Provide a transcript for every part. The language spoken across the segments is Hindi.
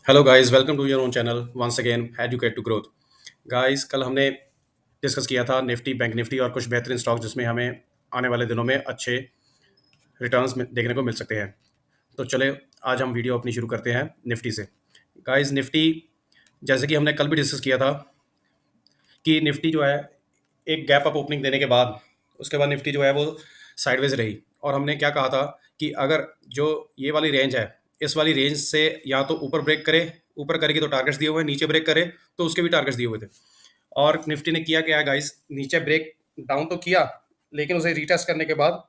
Hello guys, welcome to your own channel once again educate to growth. Guys, कल हमने डिस्कस किया था निफ्टी, बैंक निफ्टी और कुछ बेहतरीन स्टॉक जिसमें हमें आने वाले दिनों में अच्छे रिटर्न्स देखने को मिल सकते हैं। तो चले, आज हम वीडियो अपनी शुरू करते हैं निफ्टी से। गाइस, निफ्टी जैसे कि हमने कल भी डिस्कस किया था कि निफ्टी जो है एक गैप अप ओपनिंग देने के बाद उसके बाद निफ्टी जो है वो साइडवेज रही। और हमने क्या कहा था कि अगर जो ये वाली रेंज है, इस वाली रेंज से या तो ऊपर ब्रेक करे, ऊपर करेगी तो टारगेट्स दिए हुए हैं, नीचे ब्रेक करे तो उसके भी टारगेट्स दिए हुए थे। और निफ्टी ने किया क्या है गाइस, नीचे ब्रेक डाउन तो किया, लेकिन उसे रीटेस्ट करने के बाद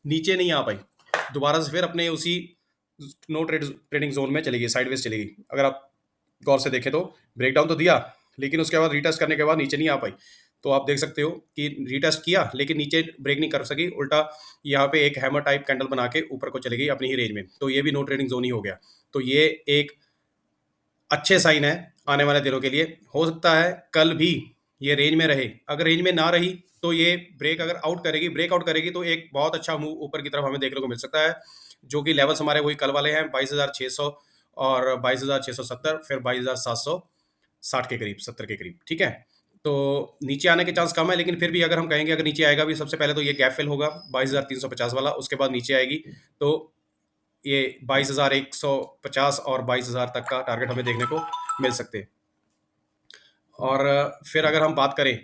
नीचे नहीं आ पाई। दोबारा से फिर अपने उसी नो ट्रेडिंग जोन में चली गई, साइडवेज चली गई। अगर आप गौर से देखें तो ब्रेकडाउन तो दिया, लेकिन उसके बाद रीटेस्ट करने के बाद नीचे नहीं आ पाई। तो आप देख सकते हो कि रीटेस्ट किया लेकिन नीचे ब्रेक नहीं कर सकी, उल्टा यहाँ पे एक हैमर टाइप कैंडल बना के ऊपर को चली गई अपनी ही रेंज में। तो ये भी नो ट्रेडिंग जोन ही हो गया। तो ये एक अच्छे साइन है आने वाले दिनों के लिए। हो सकता है कल भी ये रेंज में रहे, अगर रेंज में ना रही तो ये ब्रेक अगर आउट करेगी, ब्रेकआउट करेगी तो एक बहुत अच्छा मूव ऊपर की तरफ हमें देखने को मिल सकता है। जो कि लेवल्स हमारे वही कल वाले हैं, 22,600 और 22,670, फिर 22,760 के करीब, 70 के करीब। ठीक है, तो नीचे आने के चांस कम है, लेकिन फिर भी अगर हम कहेंगे अगर नीचे आएगा भी, सबसे पहले तो ये गैप फिल होगा 22,350 वाला, उसके बाद नीचे आएगी तो ये 22,150 और 22,000 तक का टारगेट हमें देखने को मिल सकते हैं। और फिर अगर हम बात करें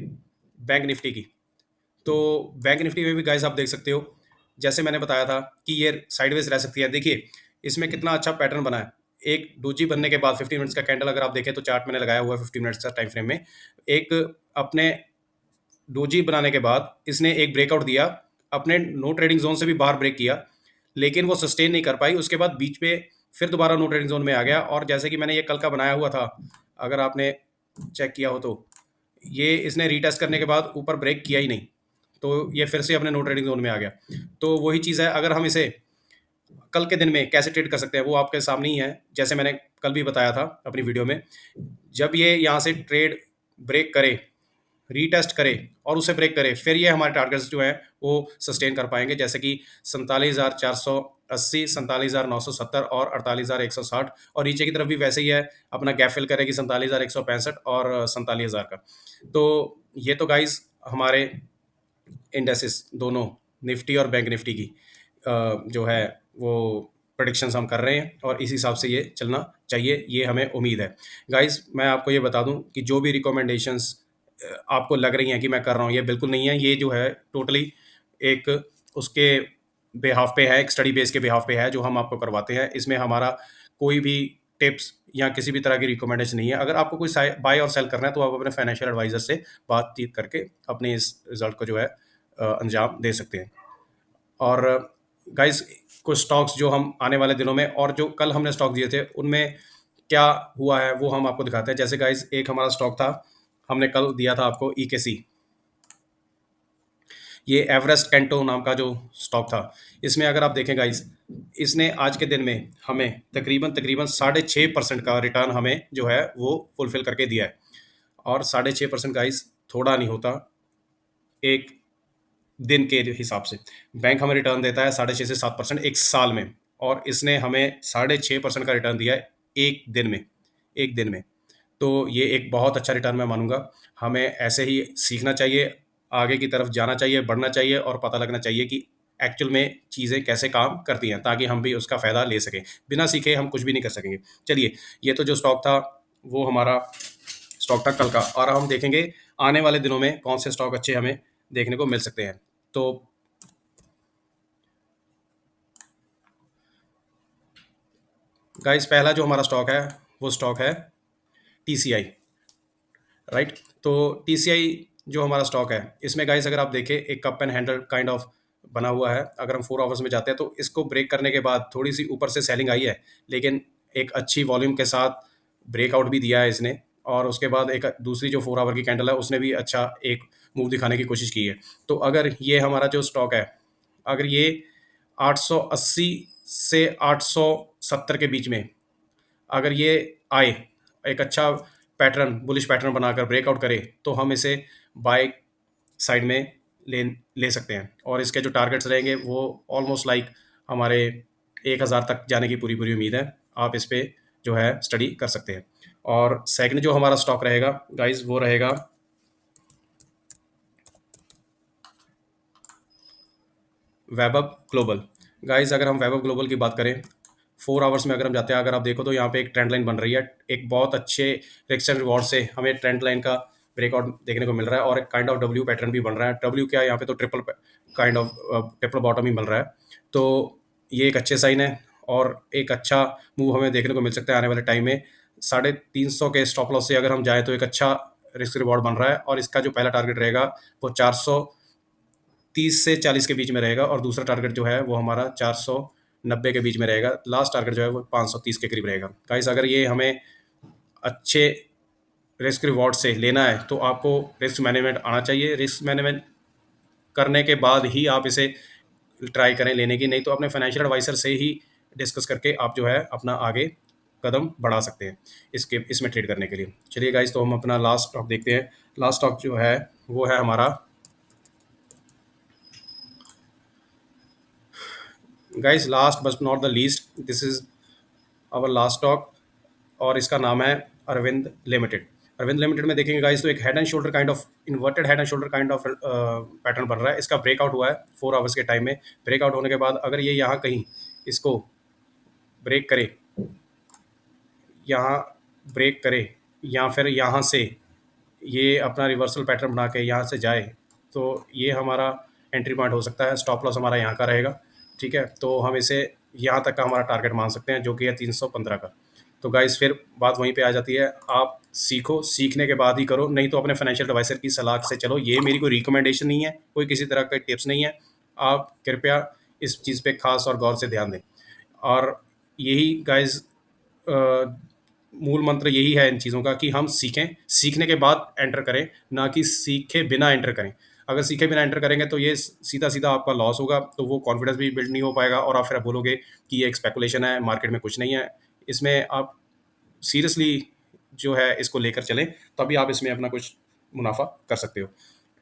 बैंक निफ्टी की, तो बैंक निफ्टी में भी गाइस आप देख सकते हो, जैसे मैंने बताया था कि ये साइडवेज रह सकती है। देखिए इसमें कितना अच्छा पैटर्न बना है। एक डोजी बनने के बाद 15 मिनट्स का कैंडल अगर आप देखें तो चार्ट मैंने लगाया हुआ है 15 मिनट्स का टाइम फ्रेम में। एक अपने डोजी बनाने के बाद इसने एक ब्रेकआउट दिया, अपने नो ट्रेडिंग जोन से भी बाहर ब्रेक किया, लेकिन वो सस्टेन नहीं कर पाई। उसके बाद बीच पे फिर दोबारा नो ट्रेडिंग जोन में आ गया, और जैसे कि मैंने ये कल का बनाया हुआ था, अगर आपने चेक किया हो तो ये इसने रीटेस्ट करने के बाद ऊपर ब्रेक किया ही नहीं, तो ये फिर से अपने नो ट्रेडिंग जोन में आ गया। तो वही चीज़ है, अगर हम इसे कल के दिन में कैसे ट्रेड कर सकते हैं वो आपके सामने ही है। जैसे मैंने कल भी बताया था अपनी वीडियो में, जब ये यहाँ से ट्रेड ब्रेक करे, रीटेस्ट करे और उसे ब्रेक करे, फिर ये हमारे टारगेट्स जो हैं वो सस्टेन कर पाएंगे, जैसे कि 47,480, 47,970 और 48,160। और नीचे की तरफ भी वैसे ही है, अपना गैप फिल करेगी 47,165 और 47,000 का। तो ये तो गाइज हमारे इंडेसिस दोनों, निफ्टी और बैंक निफ्टी की जो है वो प्रोडिक्शंस हम कर रहे हैं, और इस हिसाब से ये चलना चाहिए, ये हमें उम्मीद है। गाइस, मैं आपको ये बता दूं कि जो भी रिकमेंडेशंस आपको लग रही हैं कि मैं कर रहा हूँ, ये बिल्कुल नहीं है। ये जो है टोटली एक उसके बिहाफ पे है, एक स्टडी बेस के बिहाफ पे है जो हम आपको करवाते हैं। इसमें हमारा कोई भी टिप्स या किसी भी तरह की रिकमेंडेशन नहीं है। अगर आपको कोई बाय और सेल करना है तो आप अपने फाइनेंशियल एडवाइजर से बातचीत करके अपने इस रिजल्ट को जो है अंजाम दे सकते हैं। और गाइस, कुछ स्टॉक्स जो हम आने वाले दिनों में, और जो कल हमने स्टॉक दिए थे उनमें क्या हुआ है वो हम आपको दिखाते हैं। जैसे गाइस, एक हमारा स्टॉक था, हमने कल दिया था आपको ईकेसी। ये एवरेस्ट कैंटो नाम का जो स्टॉक था, इसमें अगर आप देखें गाइस, इसने आज के दिन में हमें तकरीबन तकरीबन 6.5% का रिटर्न हमें जो है वो फुलफिल करके दिया है। और 6.5% गाइस थोड़ा नहीं होता एक दिन के हिसाब से। बैंक हमें रिटर्न देता है 6.5 से 7% एक साल में, और इसने हमें 6.5% का रिटर्न दिया है एक दिन में, एक दिन में। तो ये एक बहुत अच्छा रिटर्न मैं मानूंगा। हमें ऐसे ही सीखना चाहिए, आगे की तरफ जाना चाहिए, बढ़ना चाहिए, और पता लगना चाहिए कि एक्चुअल में चीज़ें कैसे काम करती हैं, ताकि हम भी उसका फ़ायदा ले सकें। बिना सीखे हम कुछ भी नहीं कर सकेंगे। चलिए, ये तो जो स्टॉक था वो हमारा स्टॉक था कल का, और हम देखेंगे आने वाले दिनों में कौन से स्टॉक अच्छे हमें देखने को मिल सकते हैं। तो गाइस, पहला जो हमारा स्टॉक है वो स्टॉक है टीसीआई। राइट, तो टीसीआई जो हमारा स्टॉक है, इसमें गाइस अगर आप देखें एक cup and handle kind of बना हुआ है। अगर हम 4 आवर्स में जाते हैं तो इसको ब्रेक करने के बाद थोड़ी सी ऊपर से सेलिंग आई है, लेकिन एक अच्छी वॉल्यूम के साथ ब्रेकआउट भी दिया है इसने। और उसके बाद एक दूसरी जो 4 आवर की कैंडल है उसने भी अच्छा एक मूव दिखाने की कोशिश की है। तो अगर ये हमारा जो स्टॉक है, अगर ये 880 से 870 के बीच में अगर ये आए, एक अच्छा पैटर्न, बुलिश पैटर्न बनाकर ब्रेकआउट करे, तो हम इसे बाय साइड में ले ले सकते हैं। और इसके जो टारगेट्स रहेंगे वो ऑलमोस्ट लाइक हमारे 1,000 तक जाने की पूरी पूरी उम्मीद है। आप इस पे जो है स्टडी कर सकते हैं। और सेकंड जो हमारा स्टॉक रहेगा गाइस वो रहेगा वेबअप ग्लोबल। गाइस अगर हम वेबअप ग्लोबल की बात करें, 4 आवर्स में अगर हम जाते हैं, अगर आप देखो तो यहाँ पे एक ट्रेंड लाइन बन रही है। एक बहुत अच्छे रिस्क एंड रिवॉर्ड से हमें ट्रेंड लाइन का ब्रेकआउट देखने को मिल रहा है और एक काइंड ऑफ डब्ल्यू पैटर्न भी बन रहा है। डब्ल्यू क्या है यहाँ पे, तो triple kind of triple bottom ही मिल रहा है। तो ये एक अच्छे साइन है और एक अच्छा मूव हमें देखने को मिल सकता है आने वाले टाइम में। 350 के स्टॉप लॉस से अगर हम जाएँ तो एक अच्छा रिस्क रिवॉर्ड बन रहा है और इसका जो पहला टारगेट रहेगा वो 430 से 40 के बीच में रहेगा और दूसरा टारगेट जो है वो हमारा 490 के बीच में रहेगा। लास्ट टारगेट जो है वो 530 के करीब रहेगा। गाइस अगर ये हमें अच्छे रिस्क रिवॉर्ड से लेना है तो आपको रिस्क मैनेजमेंट आना चाहिए। रिस्क मैनेजमेंट करने के बाद ही आप इसे ट्राई करें लेने की, नहीं तो अपने फाइनेंशियल एडवाइजर से ही डिस्कस करके आप जो है अपना आगे कदम बढ़ा सकते हैं इसके इसमें ट्रेड करने के लिए। चलिए गाइस, तो हम अपना लास्ट स्टॉक देखते हैं। लास्ट स्टॉक जो है वो है हमारा guys, last but not the least, this is our last stock और इसका नाम है अरविंद लिमिटेड। अरविंद लिमिटेड में देखेंगे गाइस तो एक head and shoulder kind of inverted head and shoulder kind of pattern बन रहा है। इसका ब्रेकआउट हुआ है 4 आवर्स के टाइम में। ब्रेकआउट होने के बाद अगर ये यहाँ कहीं इसको ब्रेक करे, यहाँ ब्रेक करे या फिर यहाँ से ये अपना रिवर्सल पैटर्न बना के यहाँ से जाए तो ये हमारा एंट्री पॉइंट हो सकता है। स्टॉप लॉस हमारा यहाँ का रहेगा। ठीक है, तो हम इसे यहाँ तक का हमारा टारगेट मान सकते हैं जो कि है 315 का। तो गाइस फिर बात वहीं पे आ जाती है, आप सीखो, सीखने के बाद ही करो, नहीं तो अपने फाइनेंशियल एडवाइजर की सलाह से चलो। ये मेरी कोई रिकमेंडेशन नहीं है, कोई किसी तरह का टिप्स नहीं है। आप कृपया इस चीज़ पे खास और गौर से ध्यान दें। और यही गाइस मूल मंत्र यही है इन चीज़ों का कि हम सीखें, सीखने के बाद एंटर करें, ना कि सीखे बिना एंटर करें। अगर सीखे बिना एंटर करेंगे तो ये सीधा सीधा आपका लॉस होगा, तो वो कॉन्फिडेंस भी बिल्ड नहीं हो पाएगा और आप फिर आप बोलोगे कि ये एक स्पेकुलेशन है, मार्केट में कुछ नहीं है। इसमें आप सीरियसली जो है इसको लेकर चलें, तभी आप इसमें अपना कुछ मुनाफा कर सकते हो।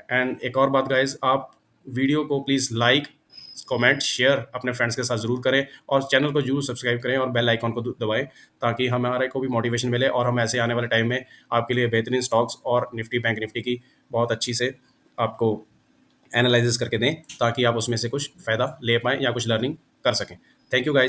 एंड एक और बात गाइज, आप वीडियो को प्लीज़ लाइक, कमेंट, शेयर अपने फ्रेंड्स के साथ ज़रूर करें और चैनल को जरूर सब्सक्राइब करें और बेल आइकॉन को दबाएं ताकि हमारे को भी मोटिवेशन मिले और हम ऐसे आने वाले टाइम में आपके लिए बेहतरीन स्टॉक्स और निफ्टी बैंक निफ्टी की बहुत अच्छी से आपको एनालिसिस करके दें ताकि आप उसमें से कुछ फ़ायदा ले पाएँ या कुछ लर्निंग कर सकें। Thank you guys.